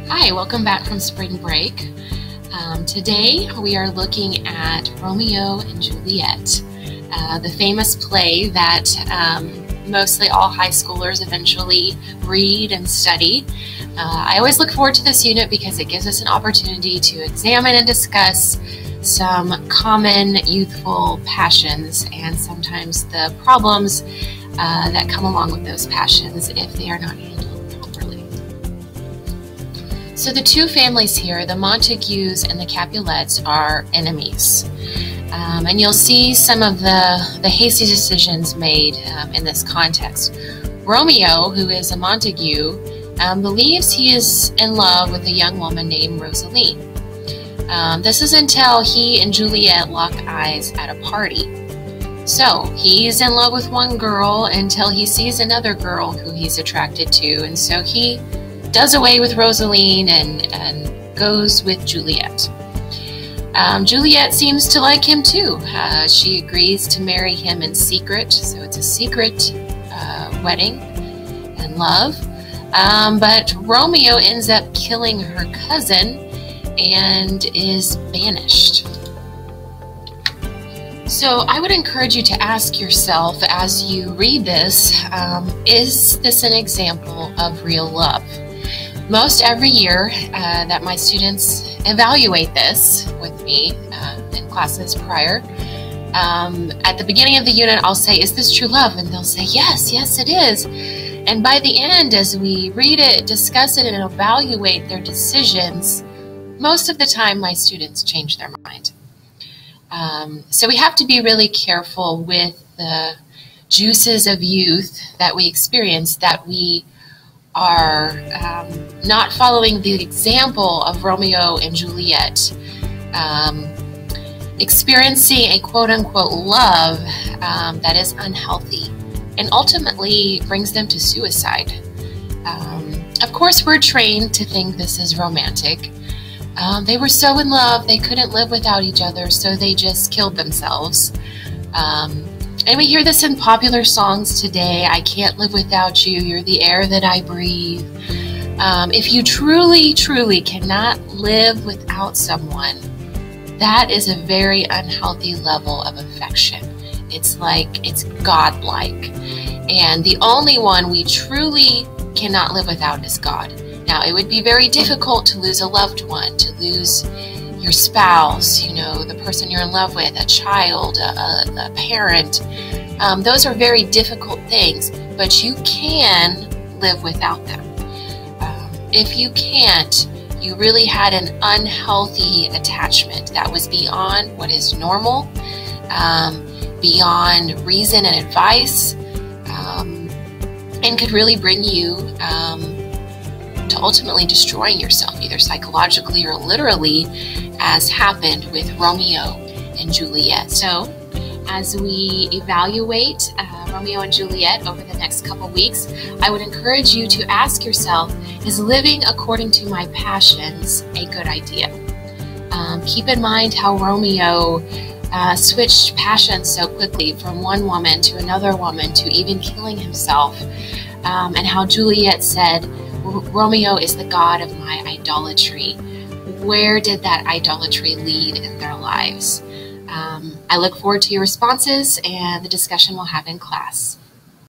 Hi, welcome back from spring break. Today we are looking at Romeo and Juliet, the famous play that mostly all high schoolers eventually read and study. I always look forward to this unit because it gives us an opportunity to examine and discuss some common youthful passions and sometimes the problems that come along with those passions if they are not handled properly. So the two families here, the Montagues and the Capulets, are enemies. And you'll see some of the hasty decisions made in this context. Romeo, who is a Montague, believes he is in love with a young woman named Rosaline. This is until he and Juliet lock eyes at a party. So he's in love with one girl until he sees another girl who he's attracted to, and so he does away with Rosaline and goes with Juliet. Juliet seems to like him too. She agrees to marry him in secret, so it's a secret wedding and love. But Romeo ends up killing her cousin and is banished. So I would encourage you to ask yourself as you read this, is this an example of real love? Most every year that my students evaluate this with me in classes prior, at the beginning of the unit I'll say, is this true love? And they'll say, yes, yes it is. And by the end, as we read it, discuss it, and evaluate their decisions, most of the time my students change their mind. So we have to be really careful with the juices of youth that we experience, that we are not following the example of Romeo and Juliet, experiencing a quote-unquote love that is unhealthy and ultimately brings them to suicide. Of course, we're trained to think this is romantic. They were so in love, they couldn't live without each other, so they just killed themselves. And we hear this in popular songs today. I can't live without you, you're the air that I breathe. If you truly, truly cannot live without someone, that is a very unhealthy level of affection. It's like, it's godlike. And the only one we truly cannot live without is God. Now, it would be very difficult to lose a loved one, to lose your spouse, you know, the person you're in love with, a child, a parent. Those are very difficult things, but you can live without them. If you can't, you really had an unhealthy attachment that was beyond what is normal, beyond reason and advice, and could really bring you to ultimately destroying yourself, either psychologically or literally, as happened with Romeo and Juliet. So as we evaluate Romeo and Juliet over the next couple weeks, I would encourage you to ask yourself, is living according to my passions a good idea? Keep in mind how Romeo switched passions so quickly from one woman to another woman to even killing himself, and how Juliet said, Romeo is the god of my idolatry. Where did that idolatry lead in their lives? I look forward to your responses and the discussion we'll have in class.